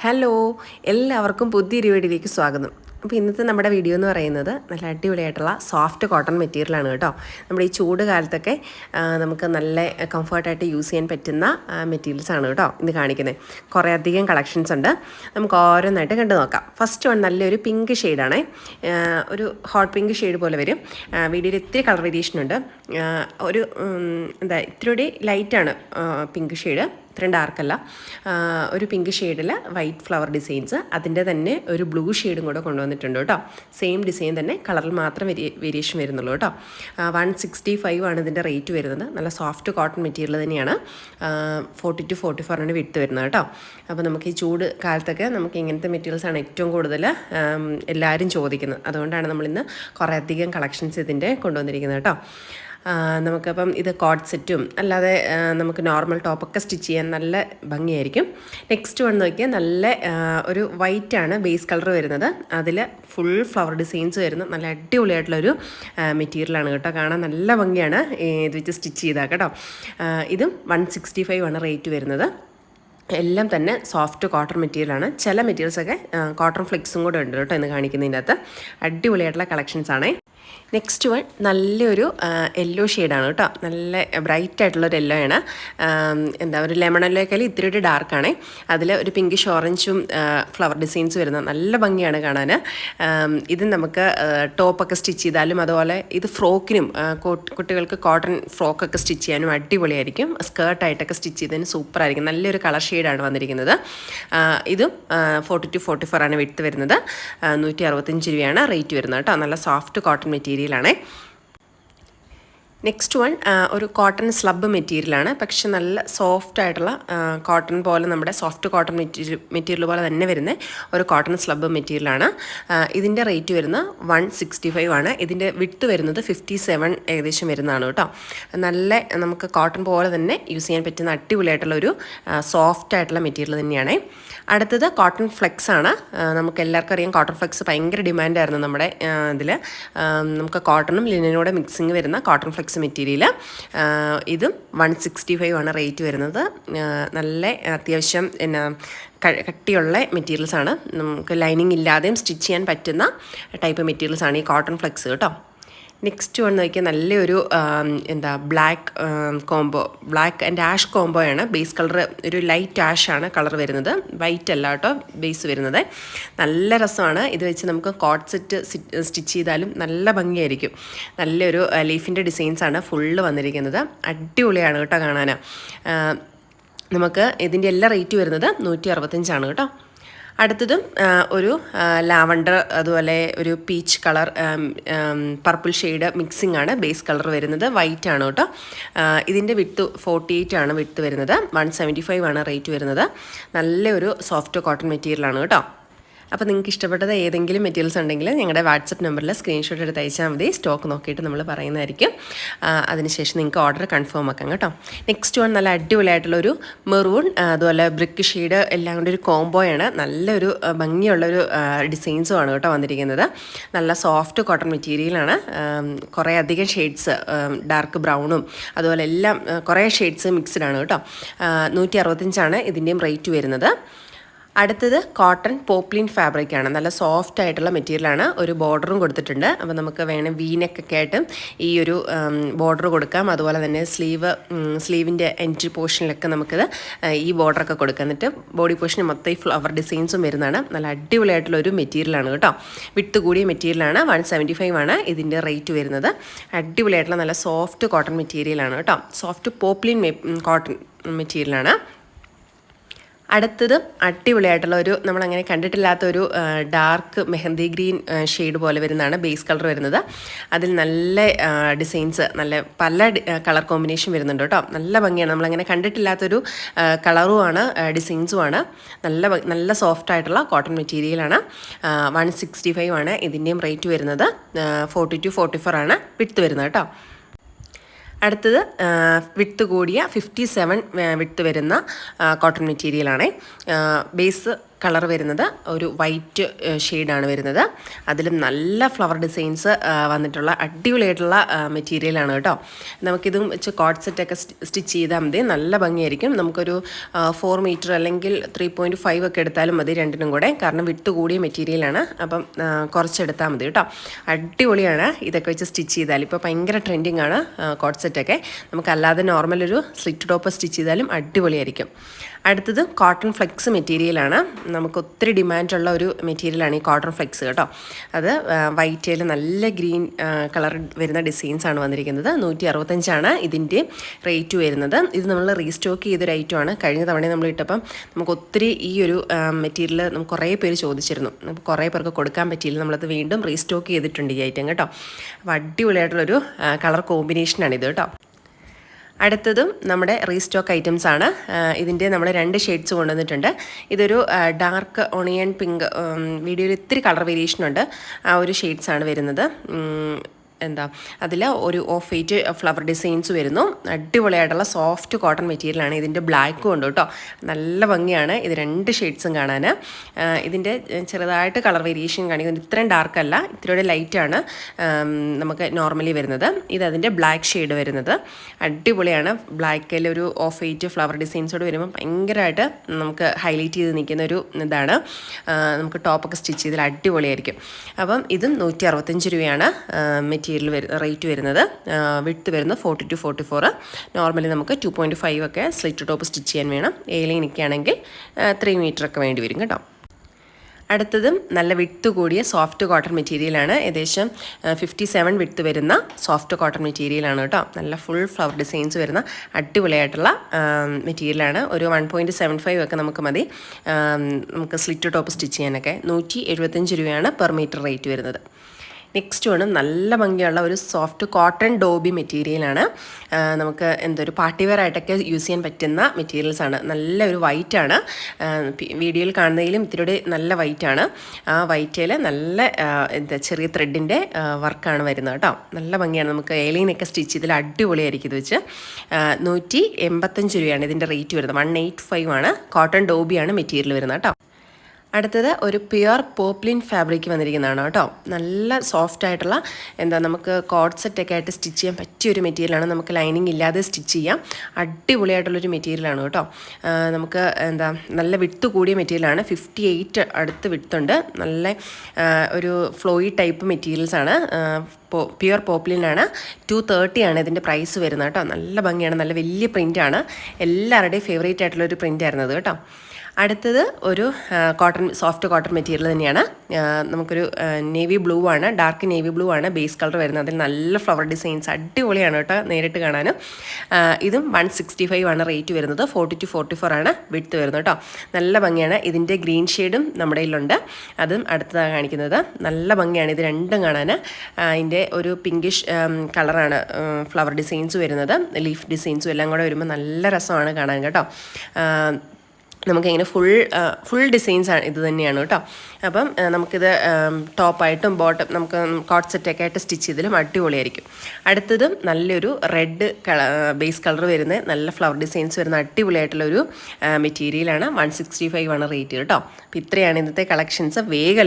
Hello, എല്ലാവർക്കും പുതിയൊരു വീഡിയോയിലേക്ക് സ്വാഗതം. അപ്പോൾ ഇന്നത്തെ നമ്മുടെ വീഡിയോ എന്ന് പറയുന്നത് നല്ല അടിപൊളിയായിട്ടുള്ള സോഫ്റ്റ് കോട്ടൺ മെറ്റീരിയലാണ് കേട്ടോ. നമ്മുടെ ഈ ചൂട് കാലത്തൊക്കെ നമുക്ക് നല്ല കംഫർട്ടായിട്ട് യൂസ് ചെയ്യാൻ പറ്റുന്ന മെറ്റീരിയൽസാണ് കേട്ടോ ഇന്ന് കാണിക്കുന്നത്. കുറേ അധികം കളക്ഷൻസ് ഉണ്ട്, നമുക്ക് ഓരോന്നായിട്ട് കണ്ടു നോക്കാം. ഫസ്റ്റ് വൺ നല്ലൊരു പിങ്ക് ഷെയ്ഡാണ്, ഒരു ഹോട്ട് പിങ്ക് ഷെയ്ഡ് പോലെ വരും. വീഡിയോയിൽ ഇത്തിരി കളർ വേരിയേഷൻ ഉണ്ട്. ഒരു ഇത്തിരി കൂടി ലൈറ്റാണ് പിങ്ക് ഷെയ്ഡ്, ഇത്രയും ഡാർക്കല്ല. ഒരു പിങ്ക് ഷെയ്ഡിൽ വൈറ്റ് ഫ്ലവർ ഡിസൈൻസ്, അതിൻ്റെ തന്നെ ഒരു ബ്ലൂ ഷെയ്ഡും കൂടെ കൊണ്ടുവന്നിട്ടുണ്ട് കേട്ടോ. സെയിം ഡിസൈൻ തന്നെ, കളറിൽ മാത്രം വേരിയേഷൻ വരുന്നുള്ളൂ കേട്ടോ. 165 ആണ് ഇതിൻ്റെ റേറ്റ് വരുന്നത്. നല്ല സോഫ്റ്റ് കോട്ടൺ മെറ്റീരിയൽ തന്നെയാണ്. 40 to 44 വിട്ട് വരുന്നത് കേട്ടോ. അപ്പോൾ നമുക്ക് ഈ ചൂട് കാലത്തൊക്കെ നമുക്ക് ഇങ്ങനത്തെ മെറ്റീരിയൽസാണ് ഏറ്റവും കൂടുതൽ എല്ലാവരും ചോദിക്കുന്നത്. അതുകൊണ്ടാണ് നമ്മളിന്ന് കുറേ അധികം കളക്ഷൻസ് ഇതിൻ്റെ കൊണ്ടുവന്നിരിക്കുന്നത് കേട്ടോ. നമുക്കപ്പം ഇത് കോഡ് സെറ്റും അല്ലാതെ നമുക്ക് നോർമൽ ടോപ്പൊക്കെ സ്റ്റിച്ച് ചെയ്യാൻ നല്ല ഭംഗിയായിരിക്കും. നെക്സ്റ്റ് വൺ നോക്കിയാൽ നല്ല ഒരു വൈറ്റാണ് ബേസ് കളർ വരുന്നത്. അതിൽ ഫുൾ ഫ്ലവർ ഡിസൈൻസ് വരുന്ന നല്ല അടിപൊളിയായിട്ടുള്ളൊരു മെറ്റീരിയലാണ് കേട്ടോ. കാണാൻ നല്ല ഭംഗിയാണ് ഇത് വെച്ച് സ്റ്റിച്ച് ചെയ്താൽ കേട്ടോ. ഇതും 165 ആണ് റേറ്റ് വരുന്നത്. എല്ലാം തന്നെ സോഫ്റ്റ് കോട്ടൺ മെറ്റീരിയലാണ്. ചില മെറ്റീരിയൽസൊക്കെ കോട്ടൺ ഫ്ലെക്സും കൂടെ ഉണ്ട് കേട്ടോ ഇന്ന് കാണിക്കുന്നതിൻ്റെ അകത്ത്. അടിപൊളിയായിട്ടുള്ള കളക്ഷൻസാണേ. നെക്സ്റ്റ് വൺ നല്ലൊരു യെല്ലോ ഷെയ്ഡാണ് കേട്ടോ. നല്ല ബ്രൈറ്റ് ആയിട്ടുള്ളൊരു യെല്ലോ ആണ്. ഒരു ലെമൺ യെല്ലോയേക്കാൾ ഇത്തിരി ഒരു ഡാർക്കാണ്. അതിൽ ഒരു പിങ്കിഷ് ഓറഞ്ചും ഫ്ലവർ ഡിസൈൻസ് വരുന്ന നല്ല ഭംഗിയാണ് കാണാൻ. ഇത് നമുക്ക് ടോപ്പൊക്കെ സ്റ്റിച്ച് ചെയ്താലും, അതുപോലെ ഇത് ഫ്രോക്കിനും കുട്ടികൾക്ക് കോട്ടൺ ഫ്രോക്കൊക്കെ സ്റ്റിച്ച് ചെയ്യാനും അടിപൊളിയായിരിക്കും. സ്കേർട്ടായിട്ടൊക്കെ സ്റ്റിച്ച് ചെയ്തതിന് സൂപ്പറായിരിക്കും. നല്ലൊരു കളർ ഷെയ്ഡാണ് വന്നിരിക്കുന്നത്. ഇതും 40 to 44 ആണ് വിട്ട് വരുന്നത്. 165 രൂപയാണ് റേറ്റ് വരുന്നത് കേട്ടോ. നല്ല സോഫ്റ്റ് കോട്ടൺ മെറ്റീരിയലാണ്. നെക്സ്റ്റ് വൺ ഒരു കോട്ടൺ സ്ലബ് മെറ്റീരിയലാണ്. പക്ഷെ നല്ല സോഫ്റ്റ് ആയിട്ടുള്ള കോട്ടൺ പോലെ, നമ്മുടെ സോഫ്റ്റ് കോട്ടൺ മെറ്റീരിയൽ പോലെ തന്നെ വരുന്ന ഒരു കോട്ടൺ സ്ലബ് മെറ്റീരിയലാണ്. ഇതിൻ്റെ റേറ്റ് വരുന്നത് 165 ആണ്. ഇതിൻ്റെ വിഡ്ത്ത് വരുന്നത് 57 ഏകദേശം വരുന്നതാണ് കേട്ടോ. നല്ല നമുക്ക് കോട്ടൺ പോലെ തന്നെ യൂസ് ചെയ്യാൻ പറ്റുന്ന അടിപൊളിയായിട്ടുള്ളൊരു സോഫ്റ്റ് ആയിട്ടുള്ള മെറ്റീരിയൽ തന്നെയാണ്. അടുത്തത് കോട്ടൺ ഫ്ലെക്സ് ആണ്. നമുക്ക് എല്ലാവർക്കും അറിയാം, കോട്ടൺ ഫ്ലെക്സ് ഭയങ്കര ഡിമാൻഡായിരുന്നു നമ്മുടെ ഇതിൽ. നമുക്ക് കോട്ടണും ലിനനോടെ മിക്സിങ് വരുന്ന കോട്ടൺ ഫ്ലെക്സ് മെറ്റീരിയൽ. ഇതും 165 ആണ് റേറ്റ് വരുന്നത്. നല്ല അത്യാവശ്യം കട്ടിയുള്ള മെറ്റീരിയൽസാണ്. നമുക്ക് ലൈനിങ് ഇല്ലാതെയും സ്റ്റിച്ച് ചെയ്യാൻ പറ്റുന്ന ടൈപ്പ് മെറ്റീരിയൽസാണ് ഈ കോട്ടൺ ഫ്ലെക്സ് കേട്ടോ. നെക്സ്റ്റ് വന്ന് നോക്കിയാൽ നല്ലൊരു black combo, black and ash കോംബോയാണ്. ബേസ് കളർ ഒരു ലൈറ്റ് ആഷാണ് കളർ വരുന്നത്, വൈറ്റ് അല്ല കേട്ടോ ബേസ് വരുന്നത്. നല്ല രസമാണ്. ഇത് വെച്ച് നമുക്ക് കോട്ട് സെറ്റ് സ്റ്റിച്ച് ചെയ്താലും നല്ല ഭംഗിയായിരിക്കും. നല്ലൊരു ലീഫിൻ്റെ ഡിസൈൻസാണ് ഫുള്ള് വന്നിരിക്കുന്നത്. അടിപൊളിയാണ് കേട്ടോ കാണാൻ. നമുക്ക് ഇതിൻ്റെ എല്ലാ റേറ്റ് വരുന്നത് 165 ആണ് കേട്ടോ. അടുത്തതും ഒരു ലാവണ്ടർ, അതുപോലെ ഒരു peach colour, purple shade mixing ആണ്. ബേസ് കളർ വരുന്നത് വൈറ്റ് ആണ് കേട്ടോ. ഇതിൻ്റെ വിഡ്ത്ത് 48 ആണ് വിഡ്ത്ത് വരുന്നത്. 175 ആണ് റേറ്റ് വരുന്നത്. നല്ലൊരു സോഫ്റ്റ് കോട്ടൺ മെറ്റീരിയലാണ് കേട്ടോ. അപ്പോൾ നിങ്ങൾക്ക് ഇഷ്ടപ്പെട്ടത് ഏതെങ്കിലും മെറ്റീരിയൽസ് ഉണ്ടെങ്കിൽ ഞങ്ങളുടെ വാട്സപ്പ് നമ്പറിൽ സ്ക്രീൻഷോട്ട് എടുത്ത് അയച്ചാൽ മതി. സ്റ്റോക്ക് നോക്കിയിട്ട് നമ്മൾ പറയുന്നതായിരിക്കും. അതിനുശേഷം നിങ്ങൾക്ക് ഓർഡർ കൺഫേം ആക്കാം കേട്ടോ. നെക്സ്റ്റ് വൺ നല്ല അടിപൊളിയായിട്ടുള്ളൊരു മെറൂൺ, അതുപോലെ ബ്രിക്ക് ഷെയ്ഡ് എല്ലാം കൊണ്ട് ഒരു കോംബോയാണ്. നല്ലൊരു ഭംഗിയുള്ളൊരു ഡിസൈൻസുമാണ് കേട്ടോ വന്നിരിക്കുന്നത്. നല്ല സോഫ്റ്റ് കോട്ടൺ മെറ്റീരിയലാണ്. കുറേ അധികം ഷെയ്ഡ്സ്, ഡാർക്ക് ബ്രൗണും അതുപോലെ എല്ലാം കുറേ ഷെയ്ഡ്സ് മിക്സ്ഡ് ആണ് കേട്ടോ. 165 ആണ് ഇതിൻ്റെയും റേറ്റ് വരുന്നത്. അടുത്തത് കോട്ടൺ പോപ്ലിൻ ഫാബ്രിക് ആണ്. നല്ല സോഫ്റ്റ് ആയിട്ടുള്ള മെറ്റീരിയലാണ്. ഒരു ബോർഡറും കൊടുത്തിട്ടുണ്ട്. അപ്പോൾ നമുക്ക് വേണം വീനെക്കൊക്കെ ആയിട്ട് ഈ ഒരു ബോർഡർ കൊടുക്കാം. അതുപോലെ തന്നെ സ്ലീവിൻ്റെ എൻഡ് പോർഷനിലൊക്കെ നമുക്കിത് ഈ ബോർഡറൊക്കെ കൊടുക്കാം. എന്നിട്ട് ബോഡി പോർഷന് മൊത്തം ഈ ഫ്ലവർ ഡിസൈൻസും വരുന്നതാണ്. നല്ല അടിപൊളിയായിട്ടുള്ള ഒരു മെറ്റീരിയലാണ് കേട്ടോ. വിട്ട് കൂടിയ മെറ്റീരിയലാണ്. 175 ആണ് ഇതിൻ്റെ റേറ്റ് വരുന്നത്. അടിപൊളിയായിട്ടുള്ള നല്ല സോഫ്റ്റ് കോട്ടൺ മെറ്റീരിയലാണ് കേട്ടോ. സോഫ്റ്റ് പോപ്ലിൻ കോട്ടൺ മെറ്റീരിയലാണ്. അടുത്തത് അടിപൊളിയായിട്ടുള്ള ഒരു, നമ്മളങ്ങനെ കണ്ടിട്ടില്ലാത്തൊരു ഡാർക്ക് മെഹന്തി ഗ്രീൻ ഷെയ്ഡ് പോലെ വരുന്നതാണ് ബേസ് കളർ വരുന്നത്. അതിൽ നല്ല ഡിസൈൻസ്, നല്ല പല കളർ കോമ്പിനേഷൻ വരുന്നുണ്ട് കേട്ടോ. നല്ല ഭംഗിയാണ്. നമ്മളങ്ങനെ കണ്ടിട്ടില്ലാത്തൊരു കളറുമാണ്, ഡിസൈൻസുമാണ്. നല്ല സോഫ്റ്റ് ആയിട്ടുള്ള കോട്ടൺ മെറ്റീരിയലാണ്. 165 ആണ് ഇതിൻ്റെയും റേറ്റ് വരുന്നത്. 40 to 44 ആണ് വിഡ്ത്ത് വരുന്നത് കേട്ടോ. അടുത്തത് വിഡ്ത്ത് കൂടിയ 57 വിഡ്ത്ത് വരുന്ന കോട്ടൺ മെറ്റീരിയലാണ്. ബേസ് കളർ വരുന്നത് ഒരു വൈറ്റ് ഷെയ്ഡാണ് വരുന്നത്. അതിലും നല്ല ഫ്ലവർ ഡിസൈൻസ് വന്നിട്ടുള്ള അടിപൊളിയായിട്ടുള്ള മെറ്റീരിയലാണ് കേട്ടോ. നമുക്കിതും വെച്ച് കോട്ട് സെറ്റൊക്കെ സ്റ്റിച്ച് ചെയ്താൽ മതി, നല്ല ഭംഗിയായിരിക്കും. നമുക്കൊരു 4 മീറ്റർ അല്ലെങ്കിൽ 3.5 ഒക്കെ എടുത്താലും മതി രണ്ടിനും കൂടെ, കാരണം വിട്ട് കൂടിയ മെറ്റീരിയലാണ്. അപ്പം കുറച്ചെടുത്താൽ മതി കേട്ടോ. അടിപൊളിയാണ് ഇതൊക്കെ വെച്ച് സ്റ്റിച്ച് ചെയ്താൽ. ഇപ്പോൾ ഭയങ്കര ട്രെൻഡിങ് ആണ് കോട്ട് സെറ്റൊക്കെ. നമുക്കല്ലാതെ നോർമൽ ഒരു സ്ലിറ്റ് ടോപ്പ് സ്റ്റിച്ച് ചെയ്താലും അടിപൊളിയായിരിക്കും. അടുത്തത് കോട്ടൺ ഫ്ലെക്സ് മെറ്റീരിയലാണ്. നമുക്ക് ഒത്തിരി ഡിമാൻഡുള്ള ഒരു മെറ്റീരിയലാണ് ഈ കോട്ടൺ ഫ്ലെക്സ് കേട്ടോ. അത് വൈറ്റിൽ നല്ല ഗ്രീൻ കളർ വരുന്ന ഡിസൈൻസാണ് വന്നിരിക്കുന്നത്. 165 ഇതിൻ്റെ റേറ്റ് വരുന്നത്. ഇത് നമ്മൾ റീസ്റ്റോക്ക് ചെയ്തൊരു ഐറ്റമാണ്. കഴിഞ്ഞ തവണ നമ്മൾ ഇട്ടപ്പം നമുക്ക് ഒത്തിരി ഈ ഒരു മെറ്റീരിയൽ നമുക്ക് കുറേ പേര് ചോദിച്ചിരുന്നു. നമുക്ക് കുറേ പേർക്ക് കൊടുക്കാൻ പറ്റിയില്ല. നമ്മളത് വീണ്ടും റീസ്റ്റോക്ക് ചെയ്തിട്ടുണ്ട് ഈ ഐറ്റം കേട്ടോ. അപ്പോൾ അടിപൊളിയായിട്ടുള്ളൊരു കളർ കോമ്പിനേഷനാണ് ഇത് കേട്ടോ. അടുത്തതും നമ്മുടെ റീസ്റ്റോക്ക് ഐറ്റംസ് ആണ്. ഇതിൻ്റെ നമ്മൾ 2 ഷെയ്ഡ്സ് കൊണ്ടുവന്നിട്ടുണ്ട്. ഇതൊരു ഡാർക്ക് ഓണിയൻ പിങ്ക്, വീഡിയോയിൽ ഇത്തിരി കളർ വേരിയേഷൻ ഉണ്ട്. ആ ഒരു ഷെയ്ഡ്സാണ് വരുന്നത്. അതിൽ ഒരു ഓഫ് വൈറ്റ് ഫ്ലവർ ഡിസൈൻസ് വരുന്നു. അടിപൊളിയായിട്ടുള്ള സോഫ്റ്റ് കോട്ടൺ മെറ്റീരിയലാണ്. ഇതിൻ്റെ ബ്ലാക്കും ഉണ്ട് കേട്ടോ, നല്ല ഭംഗിയാണ്. ഇത് 2 ഷെയ്ഡ്സും കാണാൻ. ഇതിൻ്റെ ചെറുതായിട്ട് കളർ വേരിയേഷൻ കാണിക്കുന്നത്. ഇത്രയും ഡാർക്കല്ല, ഇത്തിരിയുടെ ലൈറ്റാണ് നമുക്ക് നോർമലി വരുന്നത്. ഇതതിൻ്റെ ബ്ലാക്ക് ഷെയ്ഡ് വരുന്നത്. അടിപൊളിയാണ്. ബ്ലാക്കിൽ ഒരു ഓഫ് വൈറ്റ് ഫ്ലവർ ഡിസൈൻസോട് വരുമ്പോൾ ഭയങ്കരമായിട്ട് നമുക്ക് ഹൈലൈറ്റ് ചെയ്ത് നിൽക്കുന്ന ഒരു ഇതാണ്. നമുക്ക് ടോപ്പൊക്കെ സ്റ്റിച്ച് ചെയ്താൽ അടിപൊളിയായിരിക്കും. അപ്പം ഇതും 165 രൂപയാണ് മെറ്റീരിയൽ റേറ്റ് വരുന്നത്. വിഡ്ത്ത് വരുന്നത് 40 to 44. നോർമലി നമുക്ക് 2.5 ഒക്കെ സ്ലിറ്റ് ടോപ്പ് സ്റ്റിച്ച് ചെയ്യാൻ വേണം. ഏലിനിക്കാണെങ്കിൽ 3 മീറ്റർ ഒക്കെ വേണ്ടി വരും കേട്ടോ. അടുത്തതും നല്ല വിഡ്ത്ത് കൂടിയ സോഫ്റ്റ് കോട്ടൺ മെറ്റീരിയലാണ്. ഏകദേശം 57 വിഡ്ത്ത് വരുന്ന സോഫ്റ്റ് കോട്ടൺ മെറ്റീരിയലാണ് കേട്ടോ. നല്ല ഫുൾ ഫ്ലവർ ഡിസൈൻസ് വരുന്ന അടിപൊളിയായിട്ടുള്ള മെറ്റീരിയലാണ്. ഒരു 1.75 ഒക്കെ നമുക്ക് മതി നമുക്ക് സ്ലിറ്റ് ടോപ്പ് സ്റ്റിച്ച് ചെയ്യാനൊക്കെ. 175 രൂപയാണ് പെർ മീറ്റർ റേറ്റ് വരുന്നത്. നെക്സ്റ്റ് ആണ് നല്ല ഭംഗിയുള്ള ഒരു സോഫ്റ്റ് കോട്ടൺ ഡോബി മെറ്റീരിയലാണ്. നമുക്ക് എന്തൊരു പാർട്ടി വെയർ ആയിട്ടൊക്കെ യൂസ് ചെയ്യാൻ പറ്റുന്ന മെറ്റീരിയൽസാണ്. നല്ലൊരു വൈറ്റാണ്. വീഡിയോയിൽ കാണുന്നതിലും ഇത്തിരി നല്ല വൈറ്റാണ്. ആ വൈറ്റിൽ നല്ല ചെറിയ ത്രെഡിൻ്റെ വർക്കാണ് വരുന്നത് കേട്ടോ. നല്ല ഭംഗിയാണ്. നമുക്ക് ഏലൈനൊക്കെ സ്റ്റിച്ച് ചെയ്തതിൽ അടിപൊളിയായിരിക്കും ഇത് വെച്ച്. 185 രൂപയാണ് ഇതിൻ്റെ റേറ്റ് വരുന്നത്. 185 ആണ്. കോട്ടൺ ഡോബിയാണ് മെറ്റീരിയൽ വരുന്നത് കേട്ടോ. അടുത്തത് ഒരു പ്യുവർ പോപ്ലിൻ ഫാബ്രിക് വന്നിരിക്കുന്നതാണ് കേട്ടോ. നല്ല സോഫ്റ്റ് ആയിട്ടുള്ള നമുക്ക് കോട്ട് സെറ്റൊക്കെ ആയിട്ട് സ്റ്റിച്ച് ചെയ്യാൻ പറ്റിയൊരു മെറ്റീരിയലാണ്. നമുക്ക് ലൈനിങ് ഇല്ലാതെ സ്റ്റിച്ച് ചെയ്യാം. അടിപൊളിയായിട്ടുള്ളൊരു മെറ്റീരിയലാണ് കേട്ടോ. നമുക്ക് നല്ല വിഡ്ത്ത് കൂടിയ മെറ്റീരിയലാണ്. 58 അടുത്ത് വിഡ്ത്തുണ്ട്. നല്ല ഒരു ഫ്ലോയി ടൈപ്പ് മെറ്റീരിയൽസാണ്. പ്യുവർ പോപ്ലിനാണ്. 230 ആണ് ഇതിൻ്റെ പ്രൈസ് വരുന്നത് കേട്ടോ. നല്ല ഭംഗിയാണ്. നല്ല വലിയ പ്രിൻ്റാണ്. എല്ലാവരുടെയും ഫേവറേറ്റ് ആയിട്ടുള്ളൊരു പ്രിൻ്റായിരുന്നത് കേട്ടോ. അടുത്തത് ഒരു സോഫ്റ്റ് കോട്ടൺ മെറ്റീരിയൽ തന്നെയാണ്. നമുക്കൊരു നേവി ബ്ലൂ ആണ്, ഡാർക്ക് നേവി ബ്ലൂ ആണ് ബേസ് കളർ വരുന്നത്. അതിൽ നല്ല ഫ്ലവർ ഡിസൈൻസ് അടിപൊളിയാണ് കേട്ടോ നേരിട്ട് കാണാനും. ഇതും 165 ആണ് റേറ്റ് വരുന്നത്. 40 to 44 ആണ് വിഡ്ത്ത് വരുന്നത് കേട്ടോ. നല്ല ഭംഗിയാണ്. ഇതിൻ്റെ ഗ്രീൻ ഷെയ്ഡും നമ്മുടെ കയ്യിലുണ്ട്. അതും അടുത്തതാണ് കാണിക്കുന്നത്. നല്ല ഭംഗിയാണ് ഇത് രണ്ടും കാണാൻ. അതിൻ്റെ ഒരു പിങ്കിഷ് കളറാണ് ഫ്ലവർ ഡിസൈൻസ് വരുന്നത്. ലീഫ് ഡിസൈൻസും എല്ലാം കൂടെ വരുമ്പോൾ നല്ല രസമാണ് കാണാൻ കേട്ടോ. നമുക്കിങ്ങനെ ഫുൾ ഡിസൈൻസാണ് ഇത് തന്നെയാണ് കേട്ടോ. അപ്പം നമുക്കിത് ടോപ്പായിട്ടും ബോട്ടം നമുക്ക് കോട്ട് സെറ്റൊക്കെ ആയിട്ട് സ്റ്റിച്ച് ചെയ്തതിലും അടിപൊളിയായിരിക്കും. അടുത്തതും നല്ലൊരു റെഡ് ബേസ് കളർ വരുന്ന നല്ല ഫ്ലവർ ഡിസൈൻസ് വരുന്ന അടിപൊളിയായിട്ടുള്ളൊരു മെറ്റീരിയലാണ്. 165 ആണ് റേറ്റ് കേട്ടോ. അപ്പോൾ ഇത്രയാണ് ഇന്നത്തെ കളക്ഷൻസ്. വേഗം